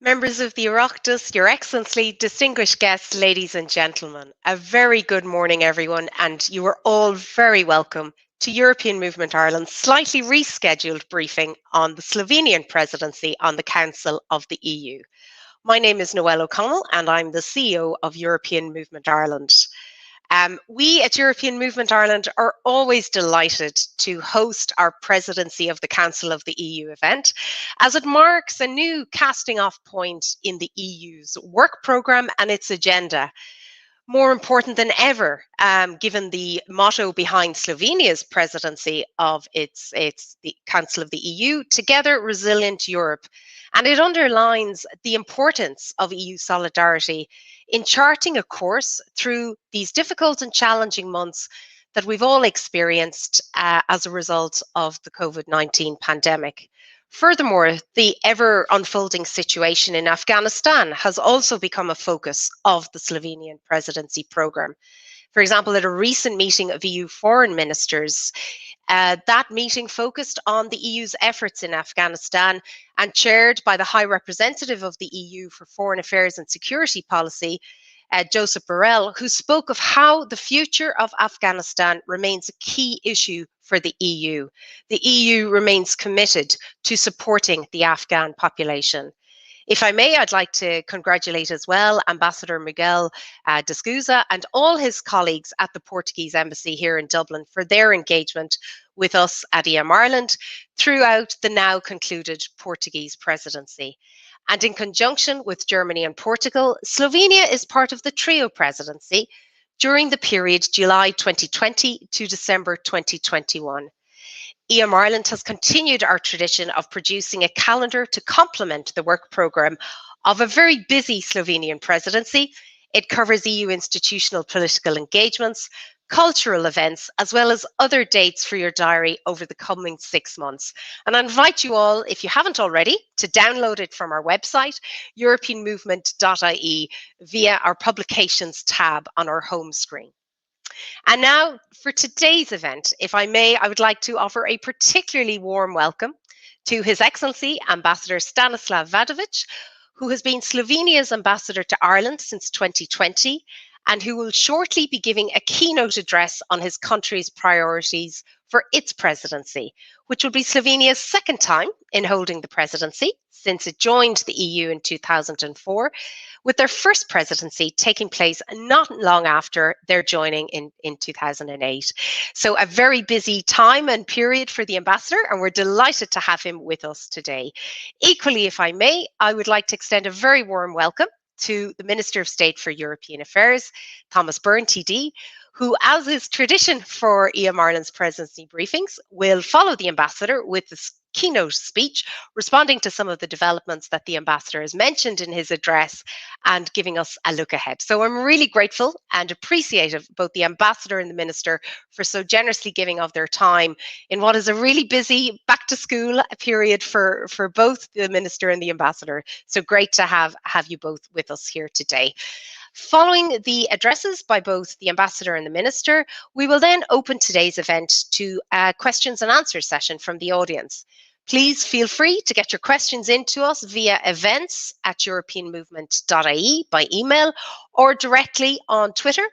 Members of the Oireachtas, Your Excellency, distinguished guests, ladies and gentlemen, a very good morning, everyone, and you are all very welcome to European Movement Ireland's slightly rescheduled briefing on the Slovenian Presidency on the Council of the EU. My name is Noelle Connell, and I'm the CEO of European Movement Ireland. We at European Movement Ireland are always delighted to host our presidency of the Council of the EU event, as it marks a new casting off point in the EU's work programme and its agenda. More important than ever, given the motto behind Slovenia's presidency of the Council of the EU, Together Resilient Europe. And it underlines the importance of EU solidarity in charting a course through these difficult and challenging months that we've all experienced as a result of the COVID-19 pandemic. Furthermore, the ever unfolding situation in Afghanistan has also become a focus of the Slovenian presidency programme. For example, at a recent meeting of EU foreign ministers, that meeting focused on the EU's efforts in Afghanistan and chaired by the High Representative of the EU for Foreign Affairs and Security Policy, Josep Borrell, who spoke of how the future of Afghanistan remains a key issue for the EU. The EU remains committed to supporting the Afghan population. If I may, I'd like to congratulate as well Ambassador Miguel de Sousa and all his colleagues at the Portuguese Embassy here in Dublin for their engagement with us at EM Ireland throughout the now concluded Portuguese presidency. And in conjunction with Germany and Portugal, Slovenia is part of the trio presidency during the period July 2020 to December 2021. EM Ireland has continued our tradition of producing a calendar to complement the work programme of a very busy Slovenian presidency. It covers EU institutional political engagements, cultural events, as well as other dates for your diary over the coming 6 months. And I invite you all, if you haven't already, to download it from our website, europeanmovement.ie, via our publications tab on our home screen. And now for today's event, if I may, I would like to offer a particularly warm welcome to His Excellency Ambassador Stanislav Vidovič, who has been Slovenia's ambassador to Ireland since 2020 and who will shortly be giving a keynote address on his country's priorities for its presidency, which will be Slovenia's second time in holding the presidency since it joined the EU in 2004, with their first presidency taking place not long after their joining in 2008. So a very busy time and period for the ambassador, and we're delighted to have him with us today. Equally, if I may, I would like to extend a very warm welcome to the Minister of State for European Affairs, Byrne TD, who, as is tradition for EM Ireland's presidency briefings, will follow the ambassador with the keynote speech, responding to some of the developments that the ambassador has mentioned in his address and giving us a look ahead. So I'm really grateful and appreciative of both the ambassador and the minister for so generously giving of their time in what is a really busy back to school period for both the minister and the ambassador. So great to have you both with us here today. Following the addresses by both the ambassador and the minister, we will then open today's event to a questions and answers session from the audience. Please feel free to get your questions into us via events@europeanmovement.ie by email or directly on Twitter,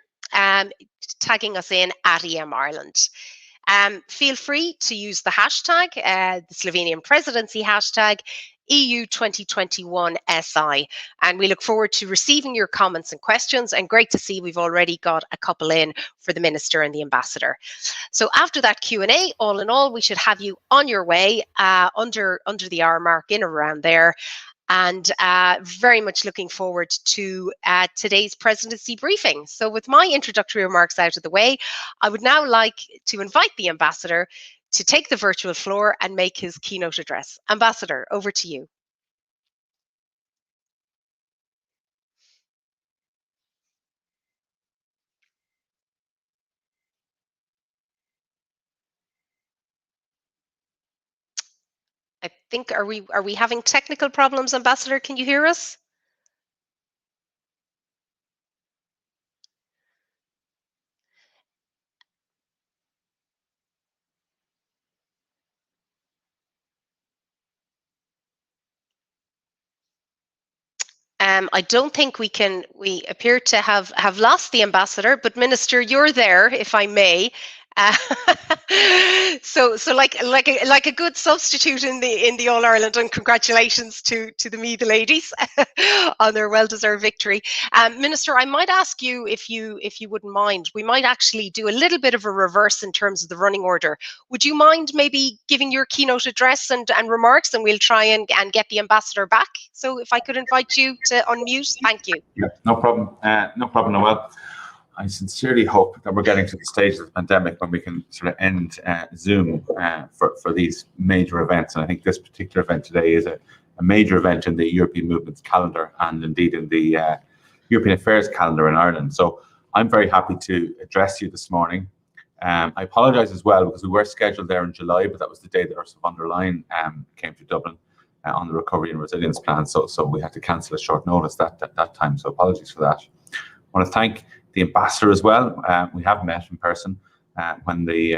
tagging us in at EM Ireland. Feel free to use the hashtag, the Slovenian presidency hashtag, EU 2021 SI, and we look forward to receiving your comments and questions, and great to see we've already got a couple in for the minister and the ambassador. So after that Q&A, all in all, we should have you on your way under the hour mark, in around there, and very much looking forward to today's presidency briefing. So with my introductory remarks out of the way, I would now like to invite the ambassador to take the virtual floor and make his keynote address. Ambassador, over to you. I think, are we having technical problems, Ambassador? Can you hear us? I don't think we appear to have lost the ambassador, but Minister, you're there, if I may. Uh, so like a good substitute in the All Ireland, and congratulations to the ladies on their well-deserved victory. Minister, I might ask you if you wouldn't mind. We might actually do a little bit of a reverse in terms of the running order. Would you mind maybe giving your keynote address and remarks, and we'll try and get the ambassador back? So if I could invite you to unmute, thank you. Yeah, no problem. No problem, Noelle. I sincerely hope that we're getting to the stage of the pandemic when we can sort of end Zoom for these major events. And I think this particular event today is a major event in the European Movement's calendar, and indeed in the European Affairs calendar in Ireland. So I'm very happy to address you this morning. I apologise as well, because we were scheduled there in July, but that was the day that Ursula von der Leyen came to Dublin on the Recovery and Resilience Plan. So we had to cancel at short notice that time. So apologies for that. I want to thank the ambassador as well. We have met in person when the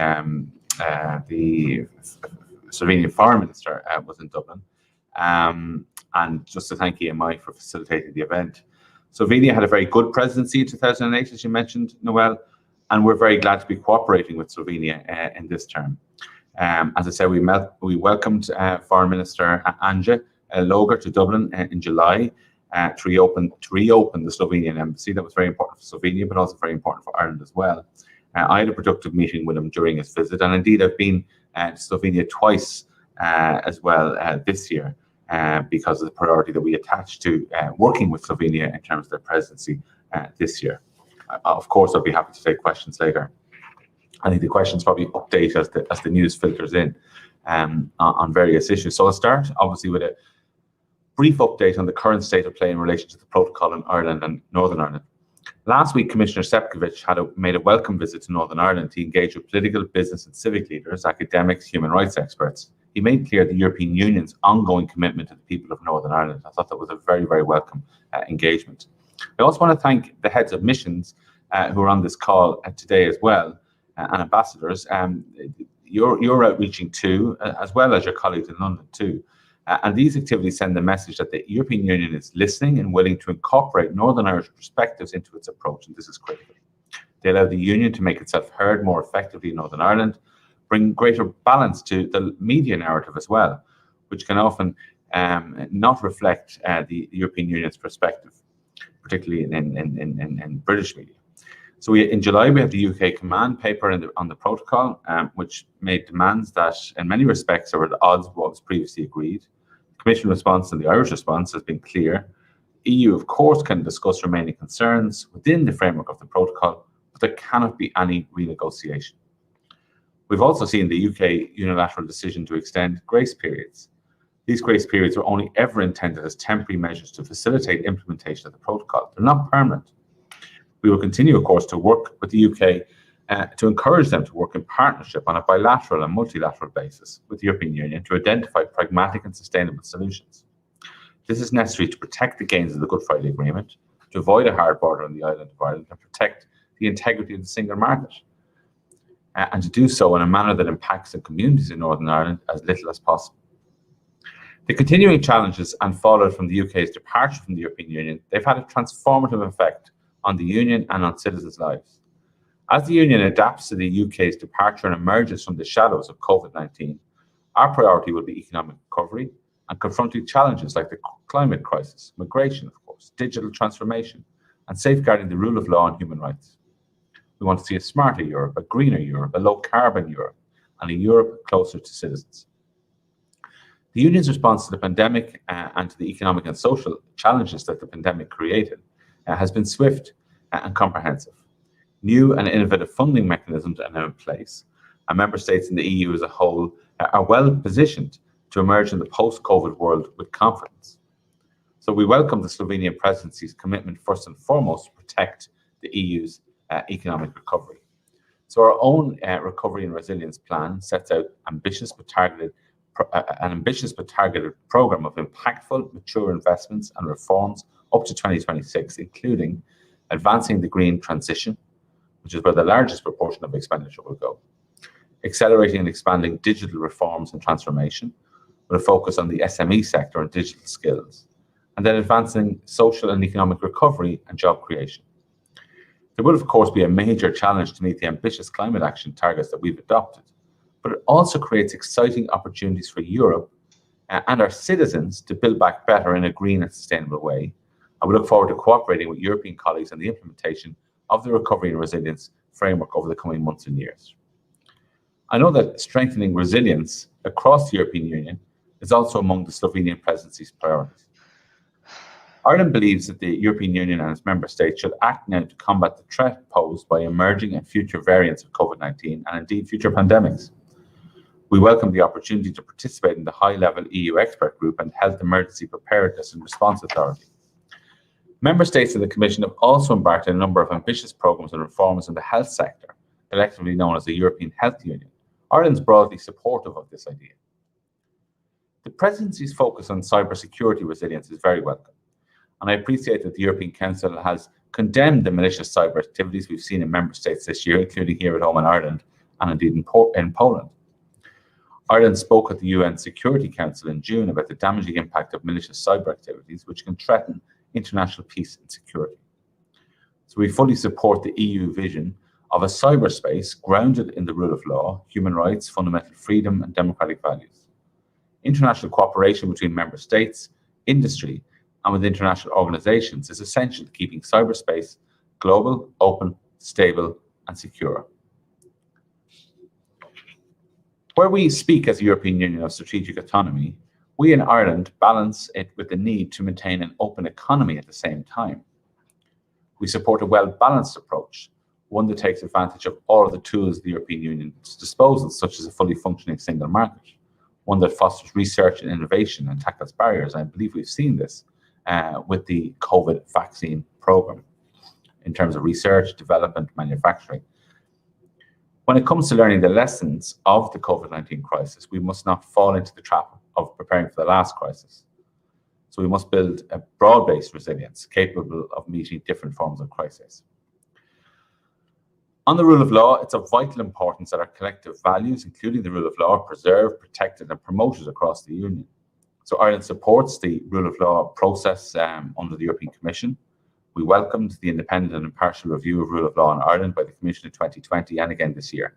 Slovenian Foreign Minister was in Dublin. And just to thank EMI for facilitating the event. Slovenia had a very good presidency in 2008, as you mentioned, Noelle, and we're very glad to be cooperating with Slovenia in this term. As I said, we welcomed Foreign Minister Anja Logar to Dublin in July. To reopen the Slovenian embassy. That was very important for Slovenia, but also very important for Ireland as well. I had a productive meeting with him during his visit, and indeed I've been to Slovenia twice as well this year because of the priority that we attach to working with Slovenia in terms of their presidency this year. Of course, I'll be happy to take questions later. I think the questions probably update as the news filters in on various issues. So I'll start obviously with a brief update on the current state of play in relation to the protocol in Ireland and Northern Ireland. Last week, Commissioner Šefčovič made a welcome visit to Northern Ireland to engage with political, business and civic leaders, academics, human rights experts. He made clear the European Union's ongoing commitment to the people of Northern Ireland. I thought that was a very, very welcome engagement. I also want to thank the heads of missions who are on this call today as well, and ambassadors. You're outreaching too, as well as your colleagues in London too. And these activities send the message that the European Union is listening and willing to incorporate Northern Irish perspectives into its approach, and this is critical. They allow the Union to make itself heard more effectively in Northern Ireland, bring greater balance to the media narrative as well, which can often not reflect the European Union's perspective, particularly in British media. So in July, we had the UK command paper on the protocol, which made demands that in many respects are at odds with what was previously agreed. The Commission response and the Irish response has been clear. EU, of course, can discuss remaining concerns within the framework of the protocol, but there cannot be any renegotiation. We've also seen the UK unilateral decision to extend grace periods. These grace periods are only ever intended as temporary measures to facilitate implementation of the protocol. They're not permanent. We will continue, of course, to work with the UK to encourage them to work in partnership on a bilateral and multilateral basis with the European Union to identify pragmatic and sustainable solutions. This is necessary to protect the gains of the Good Friday Agreement, to avoid a hard border on the island of Ireland, and protect the integrity of the single market, and to do so in a manner that impacts the communities in Northern Ireland as little as possible. The continuing challenges and fallout from the UK's departure from the European Union, they've had a transformative effect on the Union and on citizens' lives. As the Union adapts to the UK's departure and emerges from the shadows of COVID-19, our priority will be economic recovery and confronting challenges like the climate crisis, migration, of course, digital transformation, and safeguarding the rule of law and human rights. We want to see a smarter Europe, a greener Europe, a low-carbon Europe, and a Europe closer to citizens. The Union's response to the pandemic and to the economic and social challenges that the pandemic created has been swift and comprehensive. New and innovative funding mechanisms are now in place, and member states in the EU as a whole are well positioned to emerge in the post-COVID world with confidence. So we welcome the Slovenian Presidency's commitment first and foremost to protect the EU's economic recovery. So our own Recovery and Resilience Plan sets out an ambitious but targeted programme of impactful, mature investments and reforms up to 2026, including advancing the green transition, which is where the largest proportion of expenditure will go, accelerating and expanding digital reforms and transformation, with a focus on the SME sector and digital skills, and then advancing social and economic recovery and job creation. There will, of course, be a major challenge to meet the ambitious climate action targets that we've adopted, but it also creates exciting opportunities for Europe and our citizens to build back better in a green and sustainable way. And we look forward to cooperating with European colleagues on the implementation of the Recovery and Resilience Framework over the coming months and years. I know that strengthening resilience across the European Union is also among the Slovenian Presidency's priorities. Ireland believes that the European Union and its member states should act now to combat the threat posed by emerging and future variants of COVID-19 and indeed future pandemics. We welcome the opportunity to participate in the high-level EU expert group and Health Emergency Preparedness and Response Authority. Member states and the Commission have also embarked on a number of ambitious programmes and reforms in the health sector, collectively known as the European Health Union. Ireland is broadly supportive of this idea. The Presidency's focus on cybersecurity resilience is very welcome, and I appreciate that the European Council has condemned the malicious cyber activities we've seen in member states this year, including here at home in Ireland and indeed in Poland. Ireland spoke at the UN Security Council in June about the damaging impact of malicious cyber activities, which can threaten international peace and security. So we fully support the EU vision of a cyberspace grounded in the rule of law, human rights, fundamental freedom, and democratic values. International cooperation between member states, industry, and with international organizations is essential to keeping cyberspace global, open, stable, and secure. Where we speak as a European Union of strategic autonomy, we in Ireland balance it with the need to maintain an open economy at the same time. We support a well-balanced approach, one that takes advantage of all of the tools at the European Union's disposal, such as a fully functioning single market, one that fosters research and innovation and tackles barriers. I believe we've seen this with the COVID vaccine program in terms of research, development, manufacturing. When it comes to learning the lessons of the COVID-19 crisis, we must not fall into the trap of preparing for the last crisis. So we must build a broad-based resilience capable of meeting different forms of crisis. On the rule of law, it's of vital importance that our collective values, including the rule of law, are preserved, protected, and promoted across the Union. So Ireland supports the rule of law process under the European Commission. We welcomed the independent and impartial review of rule of law in Ireland by the Commission in 2020 and again this year.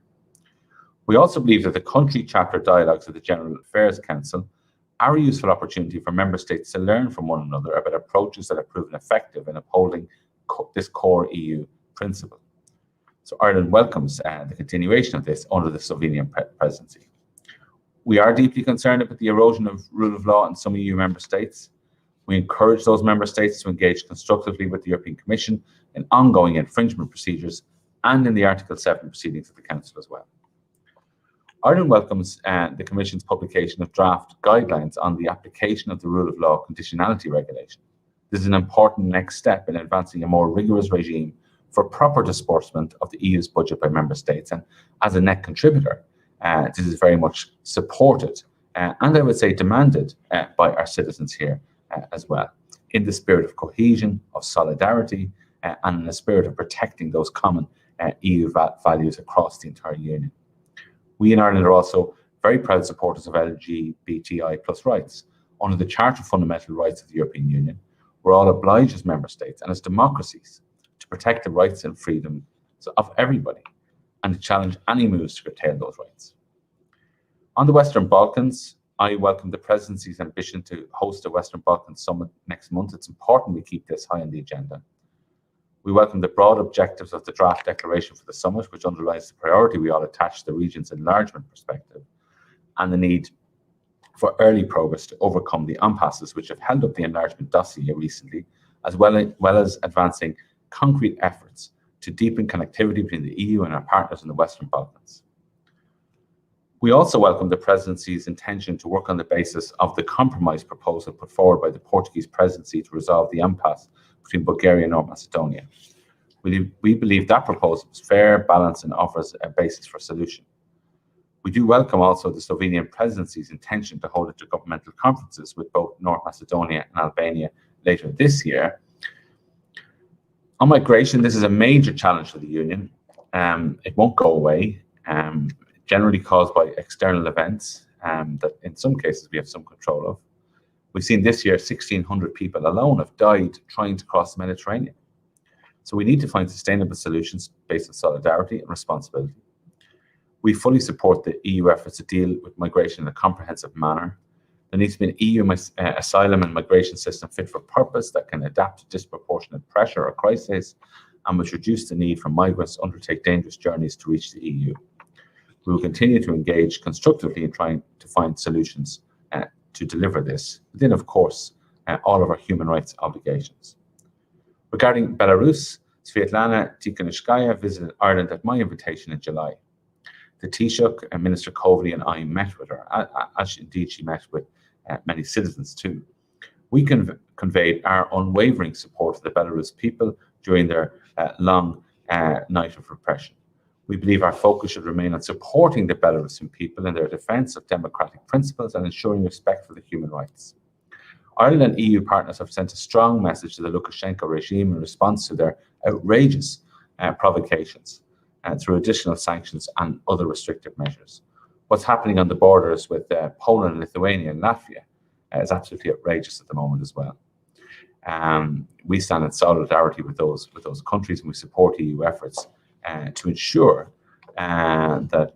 We also believe that the country chapter dialogues of the General Affairs Council are a useful opportunity for member states to learn from one another about approaches that have proven effective in upholding this core EU principle. So Ireland welcomes the continuation of this under the Slovenian Presidency. We are deeply concerned about the erosion of rule of law in some EU member states. We encourage those member states to engage constructively with the European Commission in ongoing infringement procedures and in the Article 7 proceedings of the Council as well. Ireland welcomes the Commission's publication of draft guidelines on the application of the rule of law conditionality regulation. This is an important next step in advancing a more rigorous regime for proper disbursement of the EU's budget by member states. And as a net contributor, this is very much supported and I would say demanded by our citizens here as well, in the spirit of cohesion, of solidarity, and in the spirit of protecting those common EU values across the entire Union. We in Ireland are also very proud supporters of LGBTI plus rights. Under the Charter of Fundamental Rights of the European Union, we're all obliged as member states and as democracies to protect the rights and freedoms of everybody and to challenge any moves to curtail those rights. On the Western Balkans, I welcome the Presidency's ambition to host a Western Balkans Summit next month. It's important we keep this high on the agenda. We welcome the broad objectives of the draft declaration for the summit, which underlines the priority we all attach to the region's enlargement perspective and the need for early progress to overcome the impasses which have held up the enlargement dossier recently, as well as advancing concrete efforts to deepen connectivity between the EU and our partners in the Western Balkans. We also welcome the Presidency's intention to work on the basis of the compromise proposal put forward by the Portuguese Presidency to resolve the impasse between Bulgaria and North Macedonia. We believe that proposal is fair, balanced, and offers a basis for solution. We do welcome also the Slovenian Presidency's intention to hold intergovernmental conferences with both North Macedonia and Albania later this year. On migration, this is a major challenge for the Union. It won't go away. Generally caused by external events that in some cases we have some control of. We've seen this year 1,600 people alone have died trying to cross the Mediterranean. So we need to find sustainable solutions based on solidarity and responsibility. We fully support the EU efforts to deal with migration in a comprehensive manner. There needs to be an EU asylum and migration system fit for purpose that can adapt to disproportionate pressure or crisis, and which reduce the need for migrants to undertake dangerous journeys to reach the EU. We will continue to engage constructively in trying to find solutions to deliver this, within, of course, all of our human rights obligations. Regarding Belarus, Svetlana Tikhanovskaya visited Ireland at my invitation in July. The Taoiseach and Minister Coveney and I met with her, as indeed she met with many citizens too. We conveyed our unwavering support for the Belarus people during their long night of repression. We believe our focus should remain on supporting the Belarusian people in their defence of democratic principles and ensuring respect for the human rights. Ireland and EU partners have sent a strong message to the Lukashenko regime in response to their outrageous provocations through additional sanctions and other restrictive measures. What's happening on the borders with Poland, Lithuania and Latvia is absolutely outrageous at the moment as well. We stand in solidarity with those countries, and we support EU efforts to ensure that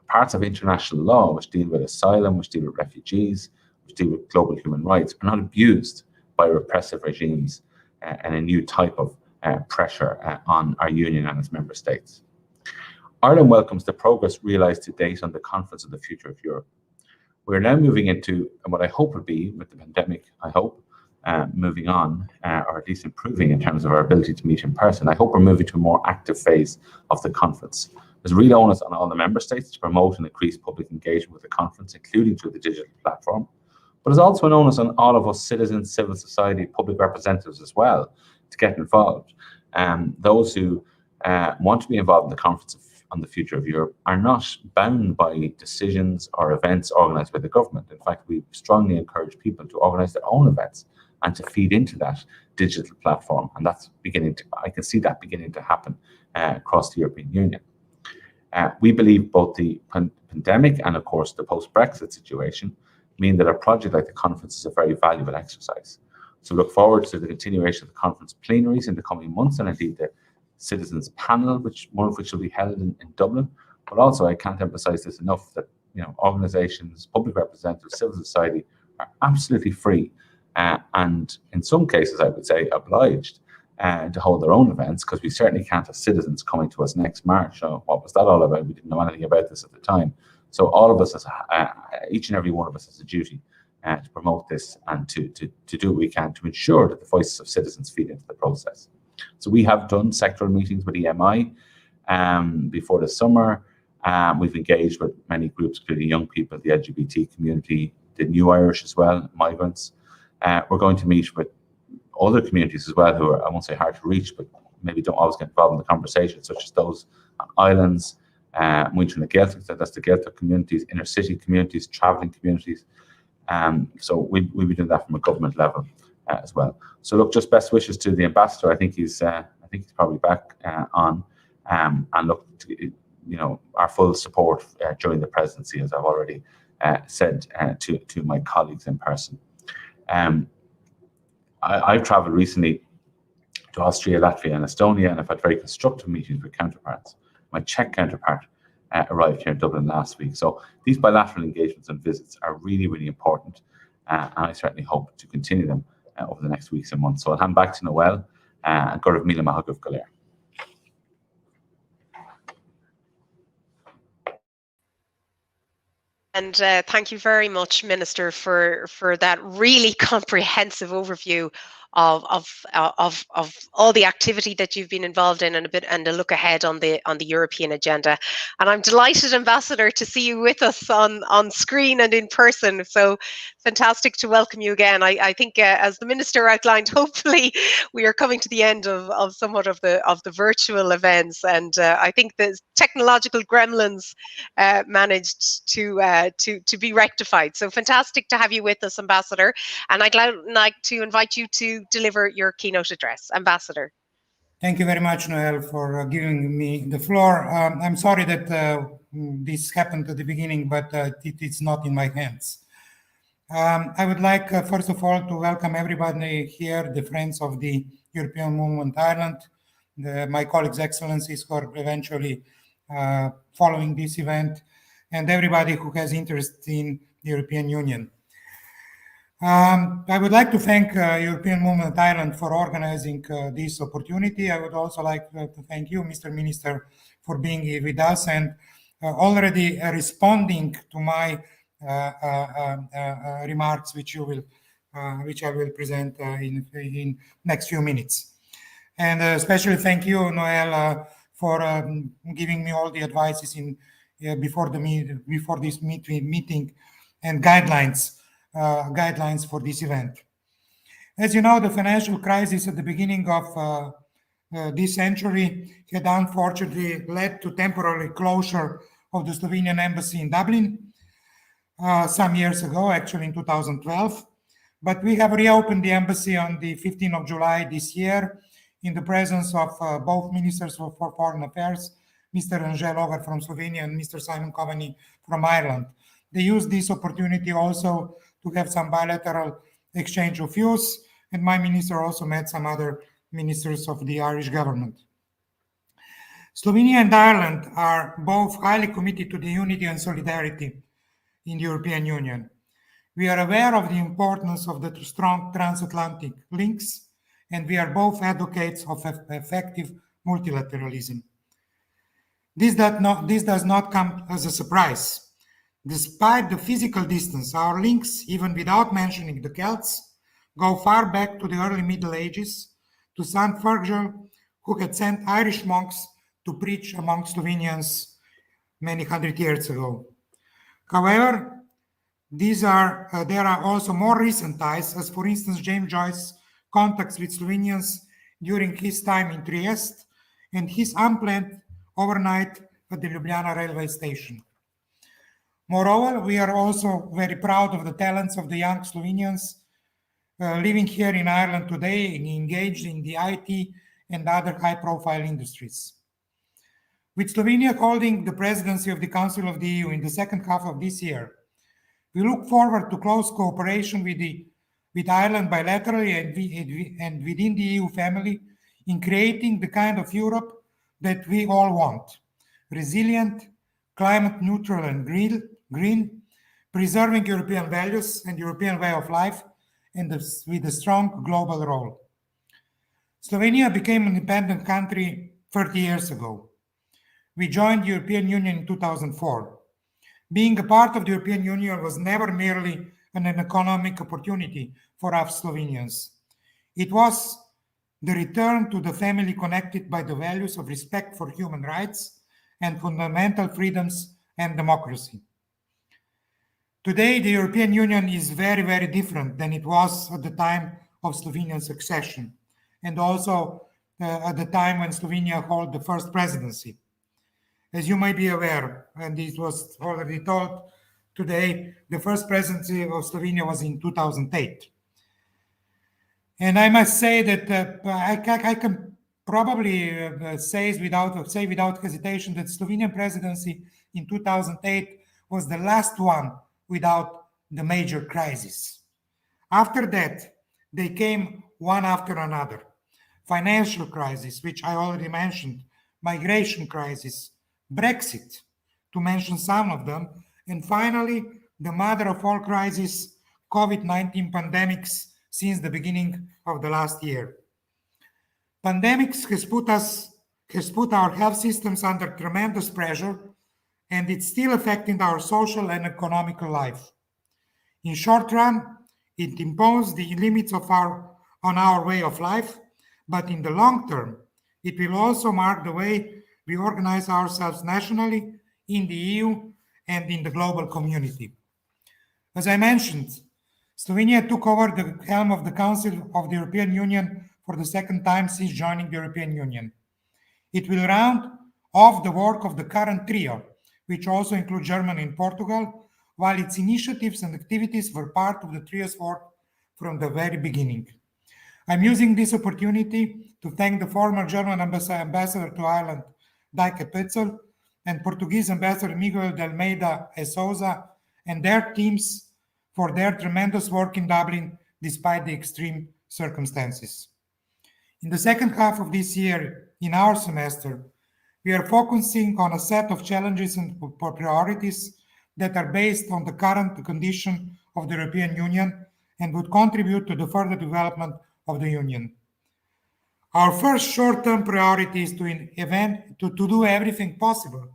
parts of international law which deal with asylum, which deal with refugees, which deal with global human rights are not abused by repressive regimes and a new type of pressure on our union and its member states. Ireland welcomes the progress realised to date on the Conference on the Future of Europe. We're now moving into what I hope will be, with the pandemic, moving on, or at least improving in terms of our ability to meet in person. I hope we're moving to a more active phase of the conference. There's real onus on all the member states to promote and increase public engagement with the conference, including through the digital platform. But there's also an onus on all of us citizens, civil society, public representatives as well, to get involved. Those who want to be involved in the Conference on the Future of Europe are not bound by decisions or events organised by the government. In fact, we strongly encourage people to organise their own events and to feed into that digital platform. And that's I can see that beginning to happen across the European Union. We believe both the pandemic and, of course, the post-Brexit situation mean that a project like the conference is a very valuable exercise. So look forward to the continuation of the conference plenaries in the coming months, and indeed the citizens panel, one of which will be held in Dublin. But also, I can't emphasize this enough, that organizations, public representatives, civil society are absolutely free and in some cases, I would say, obliged to hold their own events, because we certainly can't have citizens coming to us next March. So what was that all about? We didn't know anything about this at the time. So all of us, each and every one of us, has a duty to promote this and to do what we can to ensure that the voices of citizens feed into the process. So we have done sectoral meetings with EMI before the summer. We've engaged with many groups, including young people, the LGBT community, the New Irish as well, migrants. We're going to meet with other communities as well who are, I won't say hard to reach, but maybe don't always get involved in the conversation, such as those on islands, Muintir na Gaeltacht, that's the Gaeltacht communities, inner city communities, travelling communities. So we'll be doing that from a government level as well. So look, just best wishes to the ambassador. I think he's probably back on, and look, our full support during the presidency, as I've already said to my colleagues in person. I've travelled recently to Austria, Latvia and Estonia, and I've had very constructive meetings with counterparts. My Czech counterpart arrived here in Dublin last week. So these bilateral engagements and visits are really, really important, and I certainly hope to continue them over the next weeks and months. So I'll hand back to Noelle and go to Mila Mahagov Galer. And thank you very much, Minister, for that really comprehensive overview of all the activity that you've been involved in, and a look ahead on the European agenda. And I'm delighted, Ambassador, to see you with us on screen and in person. So fantastic to welcome you again. I think, as the Minister outlined, hopefully we are coming to the end of somewhat of the virtual events, and I think the technological gremlins managed to be rectified. So fantastic to have you with us, Ambassador. And I'd like to invite you to deliver your keynote address. Ambassador. Thank you very much, Noelle, for giving me the floor. I'm sorry that this happened at the beginning, but it's not in my hands. I would like, first of all, to welcome everybody here, the friends of the European Movement Ireland, my colleagues, excellencies who are eventually following this event, and everybody who has interest in the European Union. I would like to thank European Movement Ireland for organizing this opportunity. I would also like to thank you, Mr. Minister, for being here with us and already responding to my remarks, which I will present in next few minutes. And especially thank you, Noelle, for giving me all the advices before this meeting and guidelines for this event. As you know, the financial crisis at the beginning of this century had unfortunately led to temporary closure of the Slovenian embassy in Dublin some years ago, actually in 2012. But we have reopened the embassy on the 15th of July this year in the presence of both Ministers for Foreign Affairs, Mr. Anže Logar from Slovenia and Mr. Simon Coveney from Ireland. They used this opportunity also to have some bilateral exchange of views, and my minister also met some other ministers of the Irish government. Slovenia and Ireland are both highly committed to the unity and solidarity in the European Union. We are aware of the importance of the strong transatlantic links, and we are both advocates of effective multilateralism. This does not come as a surprise. Despite the physical distance, our links, even without mentioning the Celts, go far back to the early Middle Ages, to St. Fergal, who had sent Irish monks to preach among Slovenians many hundred years ago. However, there are also more recent ties, as for instance James Joyce's contacts with Slovenians during his time in Trieste and his unplanned overnight at the Ljubljana railway station. Moreover, we are also very proud of the talents of the young Slovenians living here in Ireland today and engaged in the IT and other high-profile industries. With Slovenia holding the presidency of the Council of the EU in the second half of this year, we look forward to close cooperation with Ireland bilaterally and within the EU family in creating the kind of Europe that we all want: resilient, climate neutral and green, preserving European values and European way of life, and with a strong global role. Slovenia became an independent country 30 years ago. We joined the European Union in 2004. Being a part of the European Union was never merely an economic opportunity for us Slovenians. It was the return to the family connected by the values of respect for human rights and fundamental freedoms and democracy. Today, the European Union is very, very different than it was at the time of Slovenian succession, and also at the time when Slovenia held the first presidency. As you might be aware, and this was already told today, the first presidency of Slovenia was in 2008. And I must say that I can probably say without hesitation that Slovenian presidency in 2008 was the last one without the major crisis. After that, they came one after another. Financial crisis, which I already mentioned, migration crisis, Brexit, to mention some of them, and finally, the mother of all crises, COVID-19 pandemics since the beginning of the last year. Pandemics has put our health systems under tremendous pressure, and it's still affecting our social and economical life. In short run, it imposed the limits on our way of life, but in the long term, it will also mark the way we organize ourselves nationally, in the EU, and in the global community. As I mentioned, Slovenia took over the helm of the Council of the European Union for the second time since joining the European Union. It will round off the work of the current trio, which also include Germany and Portugal, while its initiatives and activities were part of the trio's work from the very beginning. I'm using this opportunity to thank the former German ambassador to Ireland, Dijke Petzel, and Portuguese ambassador Miguel de Almeida e Souza and their teams for their tremendous work in Dublin despite the extreme circumstances. In the second half of this year, in our semester, we are focusing on a set of challenges and priorities that are based on the current condition of the European Union and would contribute to the further development of the Union. Our first short-term priority is to do everything possible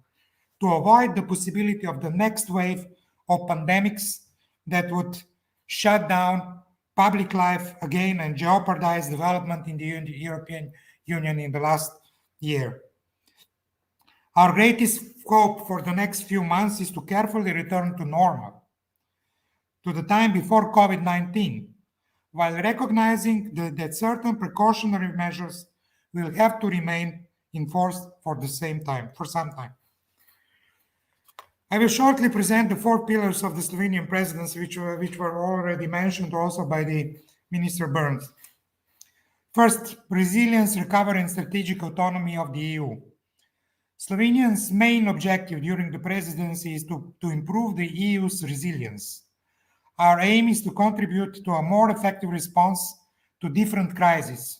to avoid the possibility of the next wave of pandemics that would shut down public life again and jeopardize development in the European Union in the last year. Our greatest hope for the next few months is to carefully return to normal, to the time before COVID-19, while recognizing that certain precautionary measures will have to remain in force for some time. I will shortly present the 4 pillars of the Slovenian presidency, which were already mentioned also by the Minister Byrne. First, resilience, recovery, and strategic autonomy of the EU. Slovenia's main objective during the presidency is to improve the EU's resilience. Our aim is to contribute to a more effective response to different crises,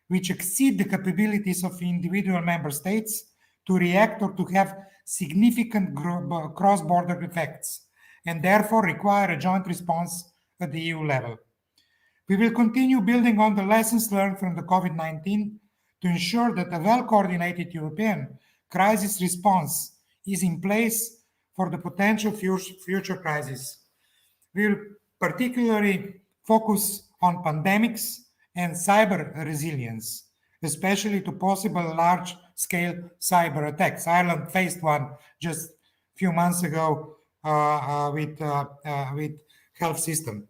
which exceed the capabilities of individual member states to react or to have significant cross-border effects, and therefore require a joint response at the EU level. We will continue building on the lessons learned from the COVID-19 to ensure that a well-coordinated European crisis response is in place for the potential future crises. We will particularly focus on pandemics and cyber resilience, especially to possible large-scale cyber attacks. Ireland faced one just a few months ago with health system.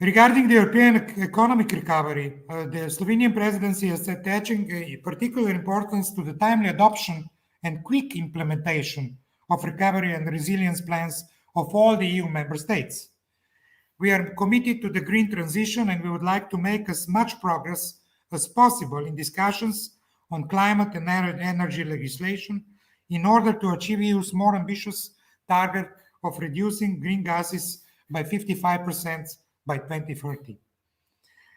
Regarding the European economic recovery, the Slovenian presidency is attaching a particular importance to the timely adoption and quick implementation of recovery and resilience plans of all the EU member states. We are committed to the green transition, and we would like to make as much progress as possible in discussions on climate and energy legislation in order to achieve EU's more ambitious target of reducing green gases by 55% by 2030.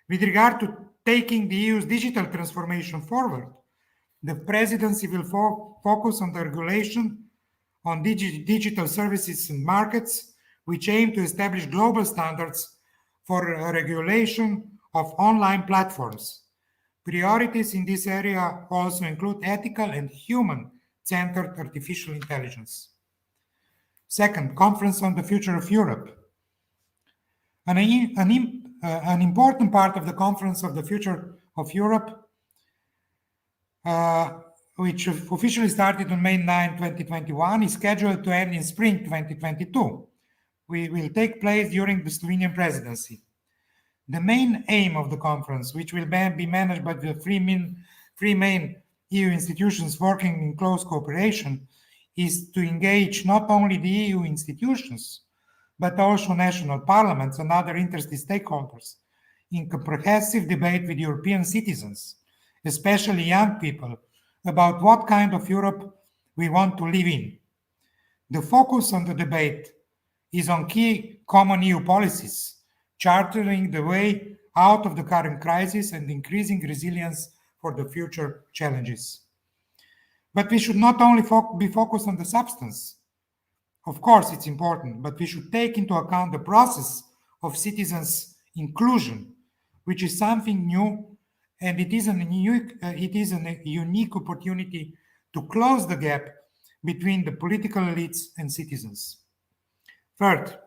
With regard to taking the EU's digital transformation forward, the presidency will focus on the regulation on digital services and markets, which aim to establish global standards for regulation of online platforms. Priorities in this area also include ethical and human-centered artificial intelligence. Second, Conference on the Future of Europe. An important part of the Conference of the Future of Europe, which officially started on May 9, 2021, is scheduled to end in spring 2022. We will take place during the Slovenian presidency. The main aim of the conference, which will be managed by the three main EU institutions working in close cooperation, is to engage not only the EU institutions, but also national parliaments and other interested stakeholders in comprehensive debate with European citizens, especially young people, about what kind of Europe we want to live in. The focus on the debate is on key common EU policies, charting the way out of the current crisis and increasing resilience for the future challenges. But we should not only be focused on the substance. Of course, it's important, but we should take into account the process of citizens' inclusion, which is something new, and it is a unique opportunity to close the gap between the political elites and citizens. Third,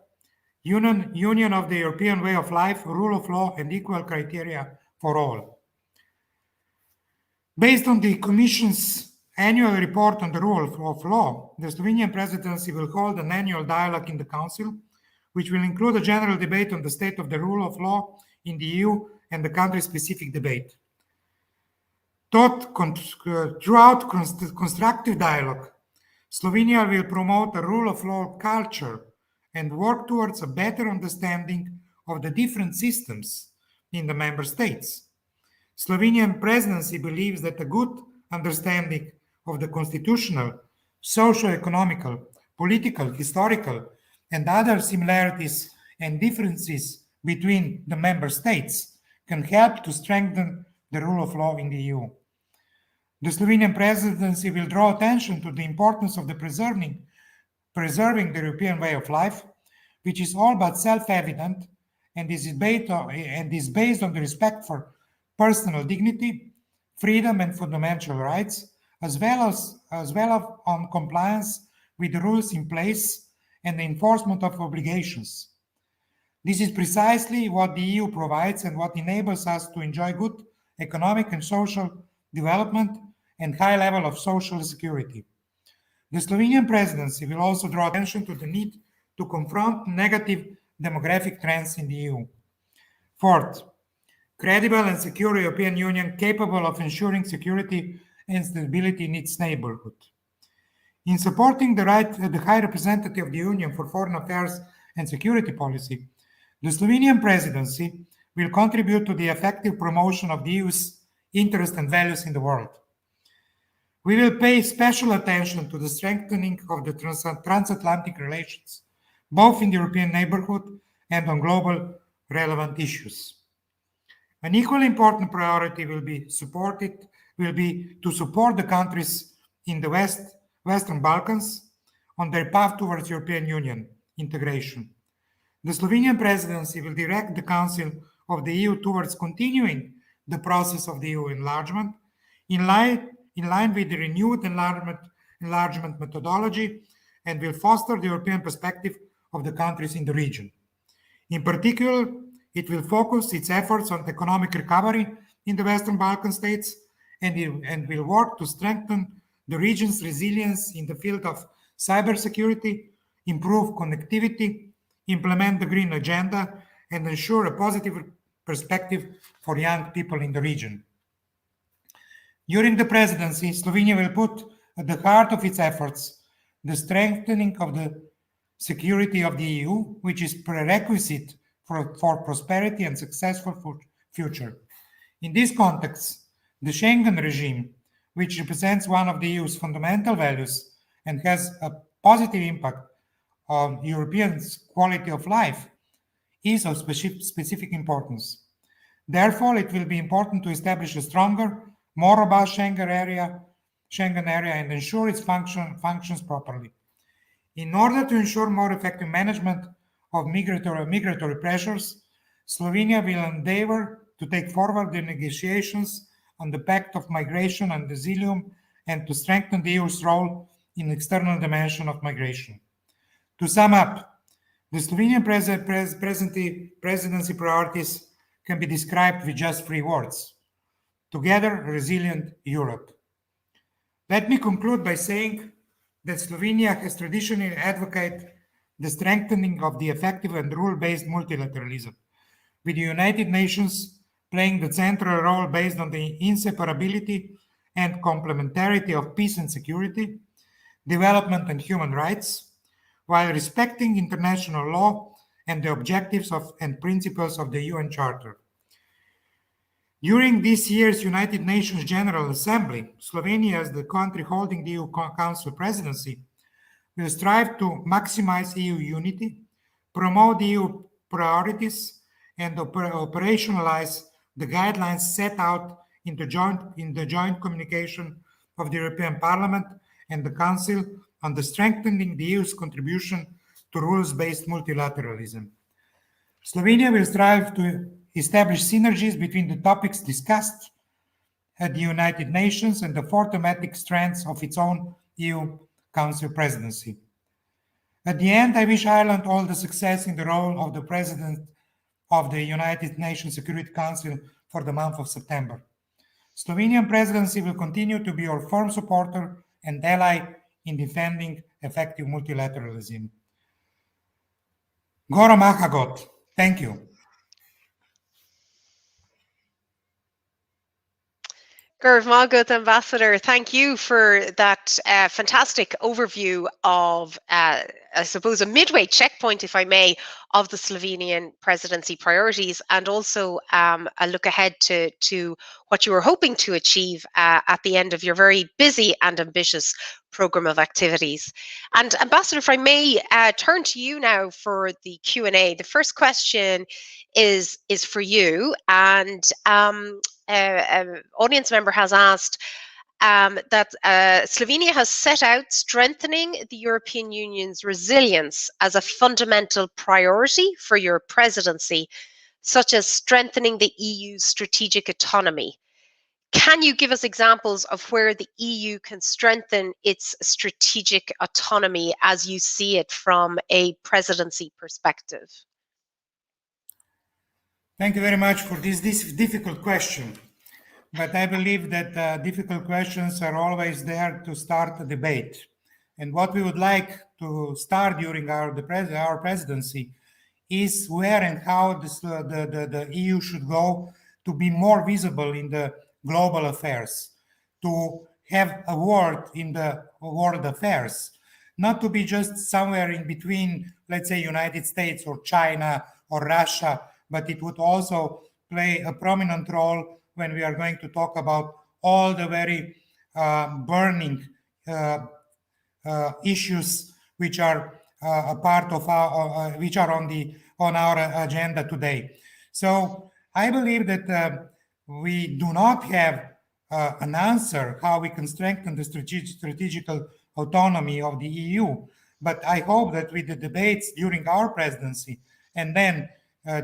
union of the European way of life, rule of law, and equal criteria for all. Based on the Commission's annual report on the rule of law, the Slovenian presidency will hold an annual dialogue in the Council, which will include a general debate on the state of the rule of law in the EU and the country-specific debate. Throughout constructive dialogue, Slovenia will promote a rule of law culture and work towards a better understanding of the different systems in the member states. Slovenian presidency believes that a good understanding of the constitutional, socio-economical, political, historical, and other similarities and differences between the member states can help to strengthen the rule of law in the EU. The Slovenian presidency will draw attention to the importance of preserving the European way of life, which is all but self-evident and is based on the respect for personal dignity, freedom, and fundamental rights, as well as on compliance with the rules in place and the enforcement of obligations. This is precisely what the EU provides and what enables us to enjoy good economic and social development and high level of social security. The Slovenian presidency will also draw attention to the need to confront negative demographic trends in the EU. Fourth, credible and secure European Union capable of ensuring security and stability in its neighborhood. In supporting the High Representative of the Union for Foreign Affairs and Security Policy, the Slovenian presidency will contribute to the effective promotion of the EU's interests and values in the world. We will pay special attention to the strengthening of the transatlantic relations, both in the European neighborhood and on global relevant issues. An equally important priority will be to support the countries in the Western Balkans on their path towards European Union integration. The Slovenian presidency will direct the Council of the EU towards continuing the process of the EU enlargement in line with the renewed enlargement methodology, and will foster the European perspective of the countries in the region. In particular, it will focus its efforts on economic recovery in the Western Balkan states and will work to strengthen the region's resilience in the field of cybersecurity, improve connectivity, implement the green agenda, and ensure a positive perspective for young people in the region. During the presidency, Slovenia will put at the heart of its efforts the strengthening of the security of the EU, which is prerequisite for prosperity and successful future. In this context, the Schengen regime, which represents one of the EU's fundamental values and has a positive impact on Europeans' quality of life, is of specific importance. Therefore, it will be important to establish a stronger, more robust Schengen area and ensure its functions properly. In order to ensure more effective management of migratory pressures, Slovenia will endeavor to take forward the negotiations on the Pact of Migration and Asylum and to strengthen the EU's role in the external dimension of migration. To sum up, the Slovenian presidency priorities can be described with just 3 words: together, resilient Europe. Let me conclude by saying that Slovenia has traditionally advocated the strengthening of the effective and rule-based multilateralism, with the United Nations playing the central role based on the inseparability and complementarity of peace and security, development and human rights, while respecting international law and the objectives and principles of the UN Charter. During this year's United Nations General Assembly, Slovenia, as the country holding the EU Council presidency, will strive to maximize EU unity, promote EU priorities, and operationalize the guidelines set out in the joint communication of the European Parliament and the Council on the strengthening the EU's contribution to rules-based multilateralism. Slovenia will strive to establish synergies between the topics discussed at the United Nations and the 4 thematic strands of its own EU Council presidency. At the end, I wish Ireland all the success in the role of the President of the United Nations Security Council for the month of September. Slovenian presidency will continue to be your firm supporter and ally in defending effective multilateralism. Goro Mahagot. Thank you. Gurv Magut, Ambassador, thank you for that fantastic overview of, I suppose, a midway checkpoint, if I may, of the Slovenian presidency priorities, and also a look ahead to what you were hoping to achieve at the end of your very busy and ambitious programme of activities. And Ambassador, if I may turn to you now for the Q&A. The first question is for you, and audience member has asked that Slovenia has set out strengthening the European Union's resilience as a fundamental priority for your presidency, such as strengthening the EU's strategic autonomy. Can you give us examples of where the EU can strengthen its strategic autonomy as you see it from a presidency perspective? Thank you very much for this difficult question. But I believe that difficult questions are always there to start a debate. And what we would like to start during our presidency is where and how the EU should go to be more visible in the global affairs, to have a word in the world affairs, not to be just somewhere in between, let's say, United States or China or Russia, but it would also play a prominent role when we are going to talk about all the very burning issues which are a part of our, which are on our agenda today. So I believe that we do not have an answer how we can strengthen the strategical autonomy of the EU, but I hope that with the debates during our presidency and then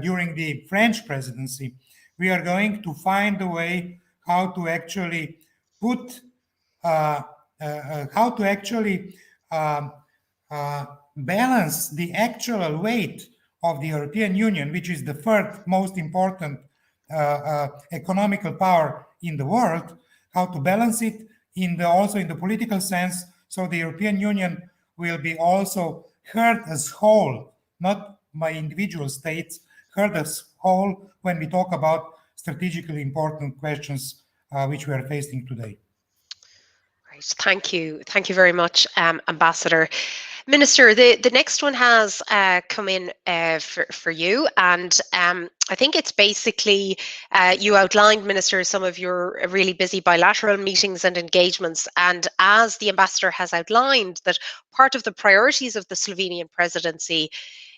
during the French presidency, we are going to find a way how to actually put, balance the actual weight of the European Union, which is the third most important economical power in the world, how to balance it also in the political sense, so the European Union will be also heard as whole, not by individual states, heard as whole when we talk about strategically important questions which we are facing today. Right, thank you very much, Ambassador. Minister, the next one has come in for you, and I think it's basically, you outlined, Minister, some of your really busy bilateral meetings and engagements, and as the Ambassador has outlined, that part of the priorities of the Slovenian presidency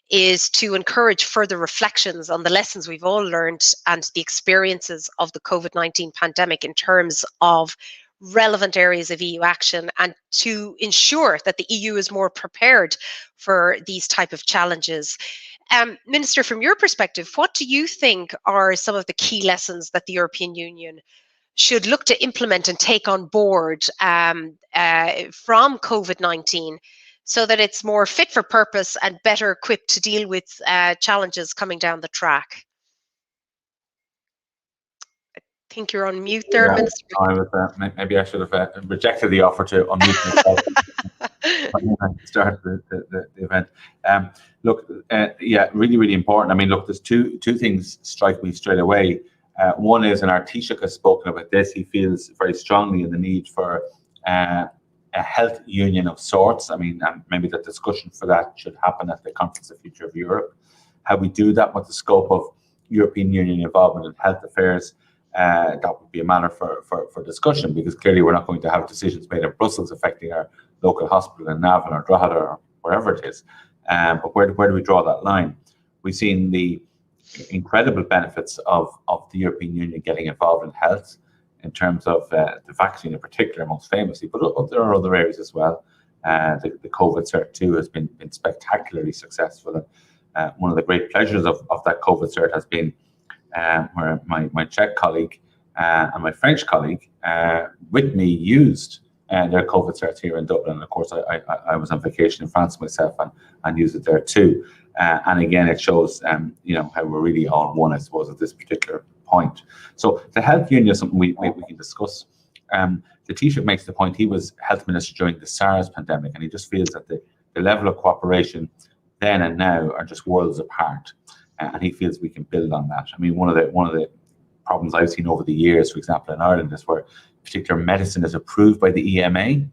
is to encourage further reflections on the lessons we've all learned and the experiences of the COVID-19 pandemic in terms of relevant areas of EU action, and to ensure that the EU is more prepared for these type of challenges. Minister, from your perspective, what do you think are some of the key lessons that the European Union should look to implement and take on board from COVID-19 so that it's more fit for purpose and better equipped to deal with challenges coming down the track? I think you're on mute there, Minister. Maybe I should have rejected the offer to unmute myself when I start the event. Look, yeah, really, really important. I mean, look, there's two things strike me straight away. One is, and our Taoiseach has spoken about this, he feels very strongly in the need for a health union of sorts. I mean, maybe the discussion for that should happen at the Conference of Future of Europe. How we do that, what the scope of European Union involvement in health affairs, that would be a matter for discussion, because clearly we're not going to have decisions made in Brussels affecting our local hospital in Navan or Drogheda or wherever it is. But where do we draw that line? We've seen the incredible benefits of the European Union getting involved in health, in terms of the vaccine in particular, most famously, but there are other areas as well. The COVID Cert 2 has been spectacularly successful. One of the great pleasures of that COVID Cert has been where my Czech colleague and my French colleague with me used their COVID certs here in Dublin. And of course, I was on vacation in France myself and used it there too. And again, it shows you know, how we're really all one, I suppose, at this particular point. So the health union is something we can discuss. The Taoiseach makes the point, he was health minister during the SARS pandemic, and he just feels that the level of cooperation then and now are just worlds apart. And he feels we can build on that. I mean, one of the problems I've seen over the years, for example, in Ireland, is where particular medicine is approved by the EMA,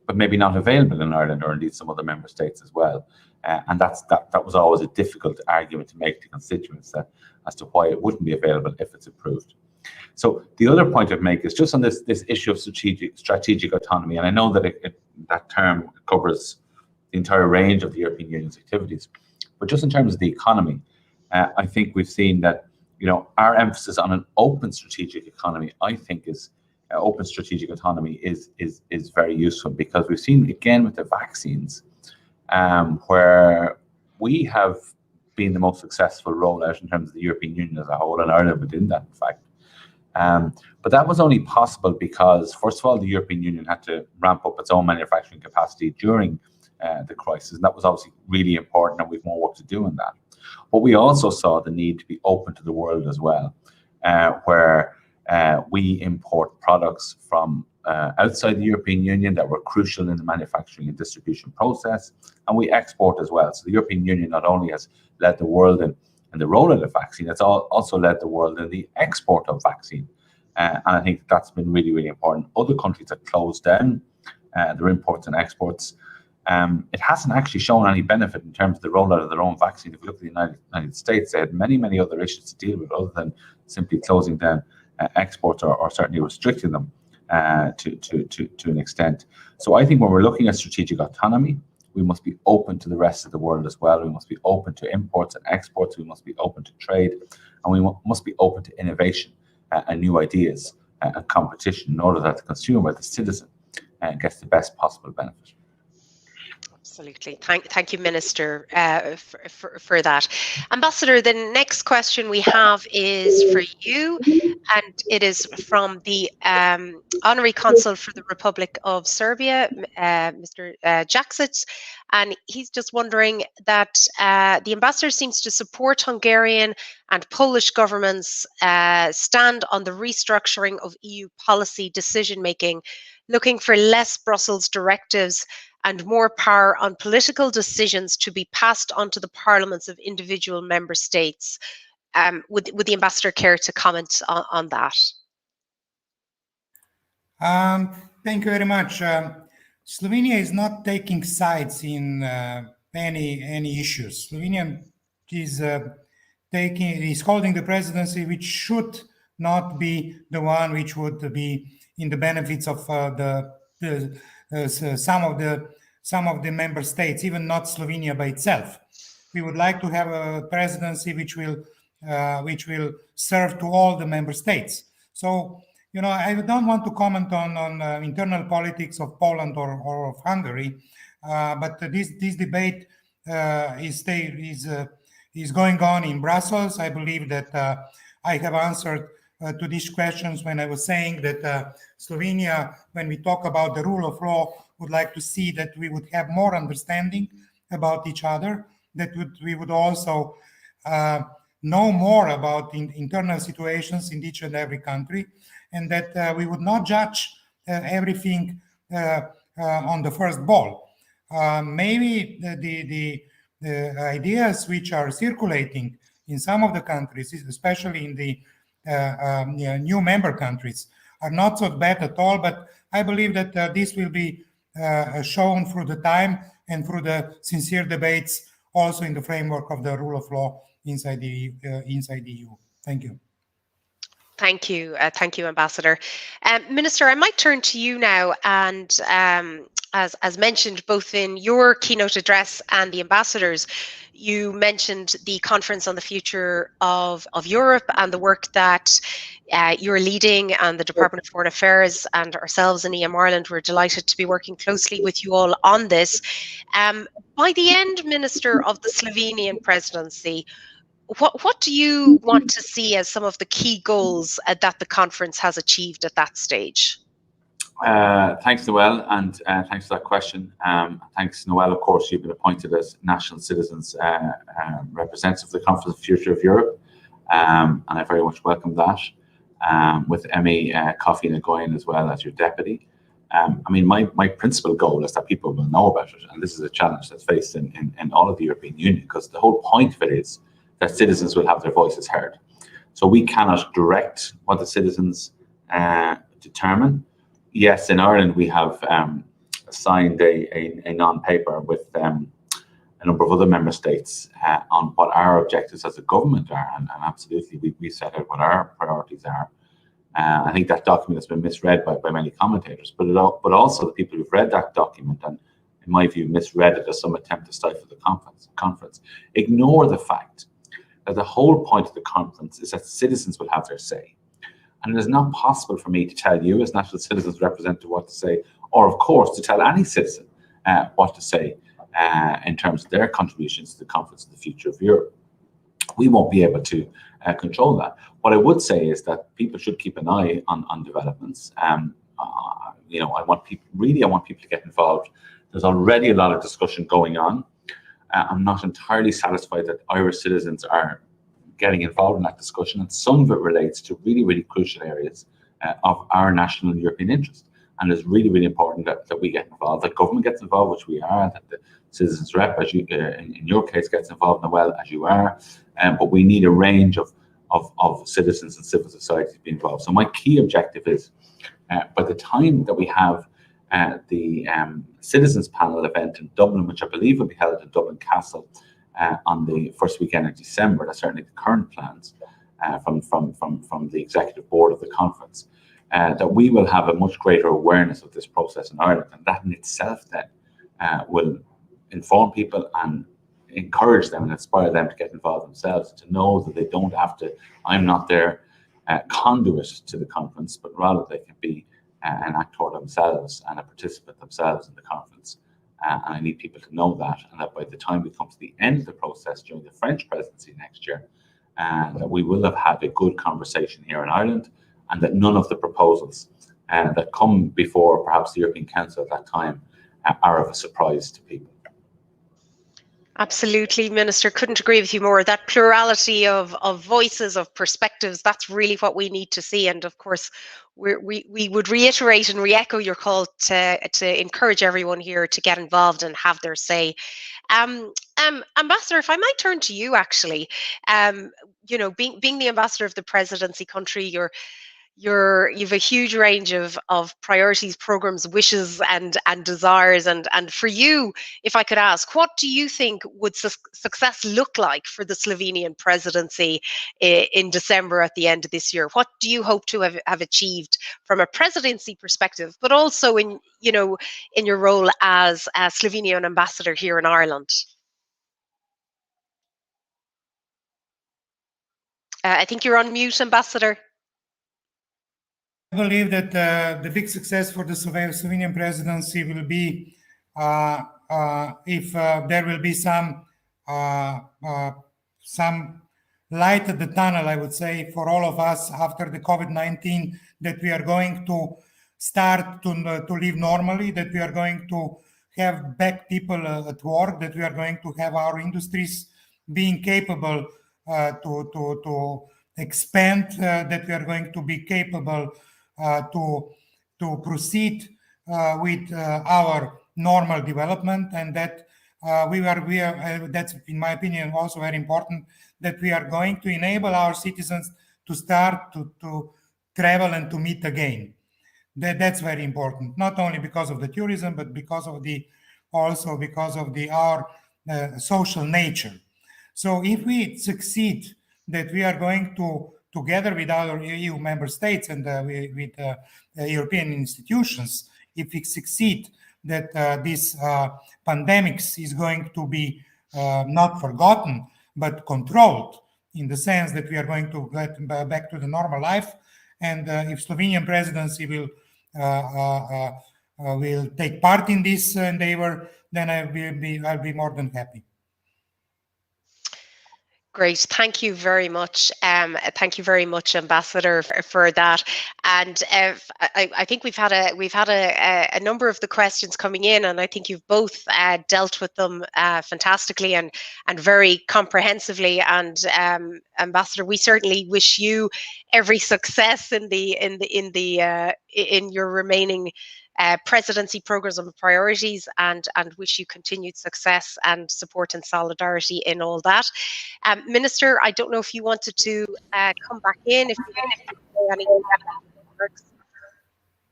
but maybe not available in Ireland or indeed some other member states as well. And that was always a difficult argument to make to constituents as to why it wouldn't be available if it's approved. So the other point I'd make is just on this issue of strategic autonomy, and I know that that term covers the entire range of the European Union's activities, but just in terms of the economy, I think we've seen that our emphasis on an open strategic economy, I think, is open strategic autonomy is very useful, because we've seen again with the vaccines where we have been the most successful rollout in terms of the European Union as a whole, and Ireland within that, in fact. But that was only possible because, first of all, the European Union had to ramp up its own manufacturing capacity during the crisis, and that was obviously really important, and we've more work to do in that. But we also saw the need to be open to the world as well, where we import products from outside the European Union that were crucial in the manufacturing and distribution process, and we export as well. So the European Union not only has led the world in the rollout of vaccine, it's also led the world in the export of vaccine. And I think that's been really, really important. Other countries have closed down their imports and exports. It hasn't actually shown any benefit in terms of the rollout of their own vaccine. If you look at the United States, they had many, many other issues to deal with other than simply closing down exports or certainly restricting them to an extent. So I think when we're looking at strategic autonomy, we must be open to the rest of the world as well. We must be open to imports and exports. We must be open to trade, and we must be open to innovation and new ideas and competition in order that the consumer, the citizen, gets the best possible benefit. Absolutely. Thank you, Minister, for that. Ambassador, the next question we have is for you, and it is from the Honorary Consul for the Republic of Serbia, Mr. Jaksic, and he's just wondering that the ambassador seems to support Hungarian and Polish governments stand on the restructuring of EU policy decision-making, looking for less Brussels directives and more power on political decisions to be passed on to the parliaments of individual member states. Would the ambassador care to comment on that? Thank you very much. Slovenia is not taking sides in any issues. Slovenia is holding the presidency, which should not be the one which would be in the benefits of some of the member states, even not Slovenia by itself. We would like to have a presidency which will serve to all the member states. So, I don't want to comment on internal politics of Poland or of Hungary, but this debate is going on in Brussels. I believe that I have answered to these questions when I was saying that Slovenia, when we talk about the rule of law, would like to see that we would have more understanding about each other, that we would also know more about internal situations in each and every country, and that we would not judge everything on the first ball. Maybe the ideas which are circulating in some of the countries, especially in the new member countries, are not so bad at all, but I believe that this will be shown through the time and through the sincere debates also in the framework of the rule of law inside the EU. Thank you. Thank you, Ambassador. Minister, I might turn to you now, and as mentioned both in your keynote address and the ambassadors, you mentioned the conference on the future of Europe and the work that you're leading, and the Department of Foreign Affairs and ourselves in EM Ireland. We're delighted to be working closely with you all on this. By the end, Minister, of the Slovenian Presidency, what do you want to see as some of the key goals that the conference has achieved at that stage? Thanks, Noelle, and thanks for that question. Thanks, Noelle. Of course, you've been appointed as National Citizens representative of the Conference on the Future of Europe, and I very much welcome that, with Emmy Coffey Nagoyan as well as your deputy. I mean, my principal goal is that people will know about it, and this is a challenge that's faced in all of the European Union, because the whole point of it is that citizens will have their voices heard. So we cannot direct what the citizens determine. Yes, in Ireland we have signed a non-paper with a number of other member states on what our objectives as a government are, and absolutely we set out what our priorities are. I think that document has been misread by many commentators, but also the people who've read that document, and in my view misread it as some attempt to stifle the conference, ignore the fact that the whole point of the conference is that citizens will have their say. And it is not possible for me to tell you as national citizens representative what to say, or of course to tell any citizen what to say in terms of their contributions to the conference of the future of Europe. We won't be able to control that. What I would say is that people should keep an eye on developments. You know, I want people to get involved. There's already a lot of discussion going on. I'm not entirely satisfied that Irish citizens are getting involved in that discussion, and some of it relates to really crucial areas of our national and European interest. And it's really important that we get involved, that government gets involved, which we are, that the citizens rep, as you, in your case, gets involved, Noelle, as you are. But we need a range of citizens and civil society to be involved. So my key objective is, by the time that we have the Citizens Panel event in Dublin, which I believe will be held in Dublin Castle on the first weekend of December, that's certainly the current plans from the executive board of the conference, that we will have a much greater awareness of this process in Ireland, and that in itself then will inform people and encourage them and inspire them to get involved themselves, to know that they don't have to, I'm not their conduit to the conference, but rather they can be an actor themselves and a participant themselves in the conference. And I need people to know that, and that by the time we come to the end of the process during the French presidency next year, that we will have had a good conversation here in Ireland, and that none of the proposals that come before perhaps the European Council at that time are of a surprise to people. Absolutely, Minister. Couldn't agree with you more. That plurality of voices, of perspectives, that's really what we need to see. And of course, we would reiterate and re-echo your call to encourage everyone here to get involved and have their say. Ambassador, if I might turn to you, actually, you know, being the ambassador of the presidency country, you've a huge range of priorities, programs, wishes, and desires. And for you, if I could ask, what do you think would success look like for the Slovenian presidency in December at the end of this year? What do you hope to have achieved from a presidency perspective, but also in your role as a Slovenian ambassador here in Ireland? I think you're on mute, Ambassador. I believe that the big success for the Slovenian presidency will be if there will be some light at the tunnel, I would say, for all of us after the COVID-19, that we are going to start to live normally, that we are going to have back people at work, that we are going to have our industries being capable to expand, that we are going to be capable to proceed with our normal development, and that we are that's in my opinion also very important, that we are going to enable our citizens to start to travel and to meet again. That's very important, not only because of the tourism, but because of our social nature. So if we succeed that we are going to, together with other EU member states and with European institutions, if we succeed that this pandemic is going to be not forgotten, but controlled, in the sense that we are going to get back to the normal life, and if Slovenian presidency will take part in this endeavor, then I'll be more than happy. Great, thank you very much. Thank you very much, Ambassador, for that. And I think we've had a number of the questions coming in, and I think you've both dealt with them fantastically and very comprehensively. And Ambassador, we certainly wish you every success in your remaining presidency programs and priorities, and wish you continued success and support and solidarity in all that. Minister, I don't know if you wanted to come back in, if you wanted to say any words.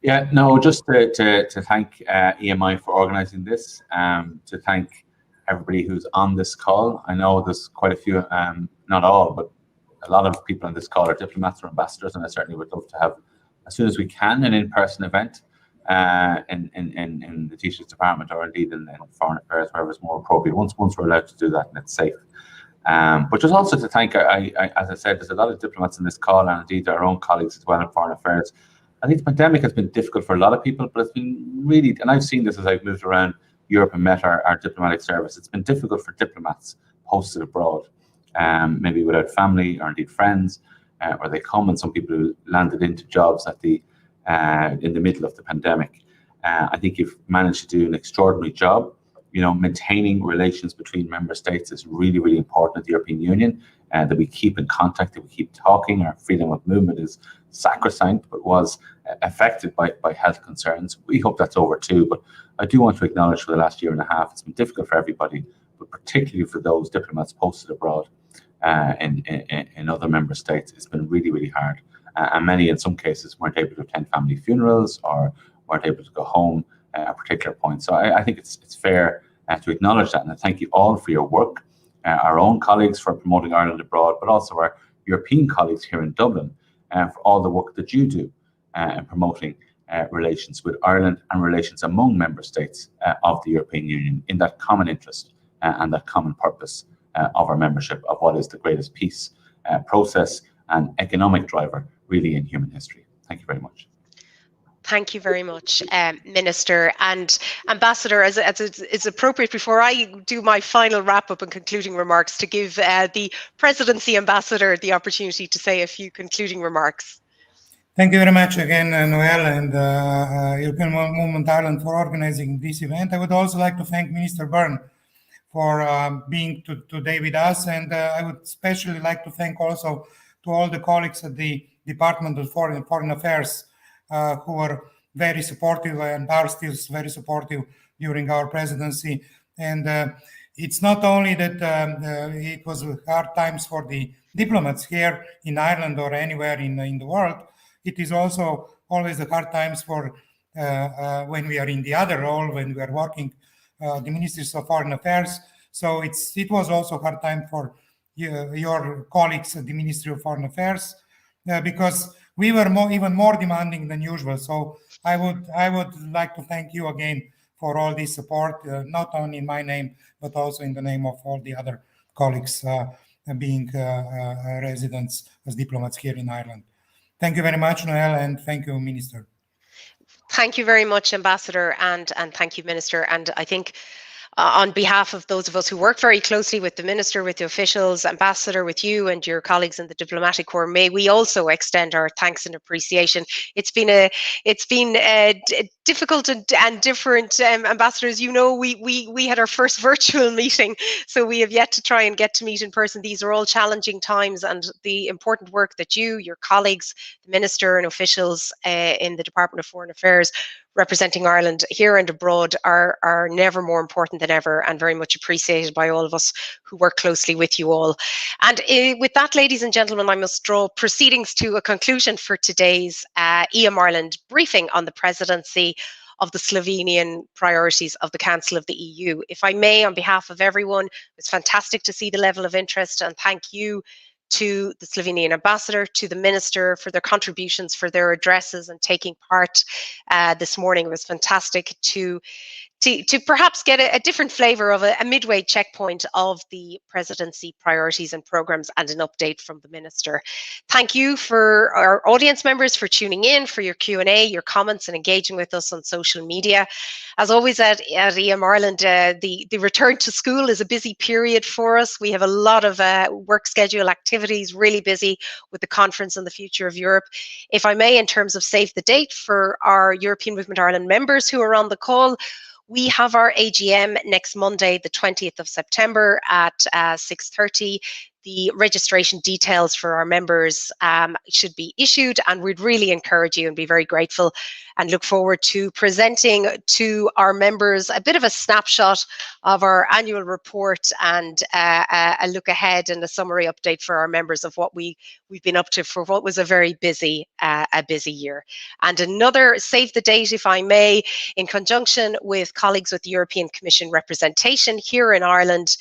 Yeah, no, just to thank EMI for organising this, to thank everybody who's on this call. I know there's quite a few, not all, but a lot of people on this call are diplomats or ambassadors, and I certainly would love to have, as soon as we can, an in-person event in the Teachers Department, or indeed in Foreign Affairs, wherever it's more appropriate, once we're allowed to do that and it's safe. But just also to thank, as I said, there's a lot of diplomats in this call, and indeed our own colleagues as well in Foreign Affairs. I think the pandemic has been difficult for a lot of people, but it's been really, and I've seen this as I've moved around Europe and met our diplomatic service, it's been difficult for diplomats posted abroad, maybe without family or indeed friends, or they come, and some people who landed into jobs at in the middle of the pandemic. I think you've managed to do an extraordinary job. You know, maintaining relations between member states is really, really important at the European Union, that we keep in contact, that we keep talking. Our freedom of movement is sacrosanct, but was affected by health concerns. We hope that's over too, but I do want to acknowledge for the last year and a half, it's been difficult for everybody, but particularly for those diplomats posted abroad in other member states. It's been really, really hard. And many, in some cases, weren't able to attend family funerals or weren't able to go home at particular points. So I think it's fair to acknowledge that, and I thank you all for your work, our own colleagues for promoting Ireland abroad, but also our European colleagues here in Dublin for all the work that you do in promoting relations with Ireland and relations among member states of the European Union in that common interest and that common purpose of our membership of what is the greatest peace process and economic driver really in human history. Thank you very much. Thank you very much, Minister. And Ambassador, as it's appropriate, before I do my final wrap-up and concluding remarks, to give the Presidency Ambassador the opportunity to say a few concluding remarks. Thank you very much again, Noelle and European Movement Ireland for organizing this event. I would also like to thank Minister Byrne for being today with us, and I would especially like to thank also to all the colleagues at the Department of Foreign Affairs who were very supportive and are still very supportive during our presidency. And it's not only that it was hard times for the diplomats here in Ireland or anywhere in the world, it is also always the hard times for when we are in the other role, when we are working the Ministries of Foreign Affairs. So it was also a hard time for your colleagues at the Ministry of Foreign Affairs because we were even more demanding than usual. So I would like to thank you again for all this support, not only in my name, but also in the name of all the other colleagues being residents as diplomats here in Ireland. Thank you very much, Noelle, and thank you, Minister. Thank you very much, Ambassador, and thank you, Minister. And I think on behalf of those of us who work very closely with the Minister, with the officials, Ambassador, with you and your colleagues in the Diplomatic Corps, may we also extend our thanks and appreciation. It's been difficult and different, Ambassadors. You know, we had our first virtual meeting, so we have yet to try and get to meet in person. These are all challenging times, and the important work that you, your colleagues, the Minister and officials in the Department of Foreign Affairs representing Ireland here and abroad are never more important than ever, and very much appreciated by all of us who work closely with you all. And with that, ladies and gentlemen, I must draw proceedings to a conclusion for today's EM Ireland briefing on the presidency of the Slovenian priorities of the Council of the EU. If I may, on behalf of everyone, it's fantastic to see the level of interest, and thank you to the Slovenian ambassador, to the minister for their contributions, for their addresses and taking part this morning. It was fantastic to perhaps get a different flavour of a midway checkpoint of the presidency priorities and programmes and an update from the minister. Thank you for our audience members for tuning in, for your Q&A, your comments and engaging with us on social media. As always at EM Ireland, the return to school is a busy period for us. We have a lot of work schedule activities, really busy with the conference on the future of Europe. If I may, in terms of save the date for our European Movement Ireland members who are on the call, we have our AGM next Monday, the 20th of September at 6:30. the registration details for our members should be issued, and we'd really encourage you and be very grateful and look forward to presenting to our members a bit of a snapshot of our annual report and a look ahead and a summary update for our members of what we've been up to for what was a very busy year. And another save the date, if I may, in conjunction with colleagues with the European Commission representation here in Ireland,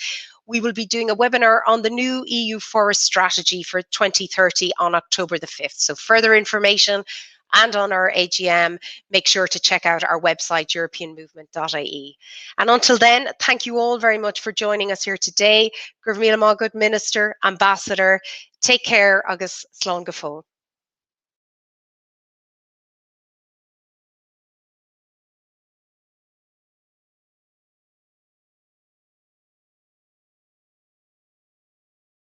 we will be doing a webinar on the new EU forest strategy for 2030 on October the 5th. So further information and on our AGM, make sure to check out our website, europeanmovement.ie. And until then, thank you all very much for joining us here today. Good Minister, Ambassador, take care, agus slán go fóill.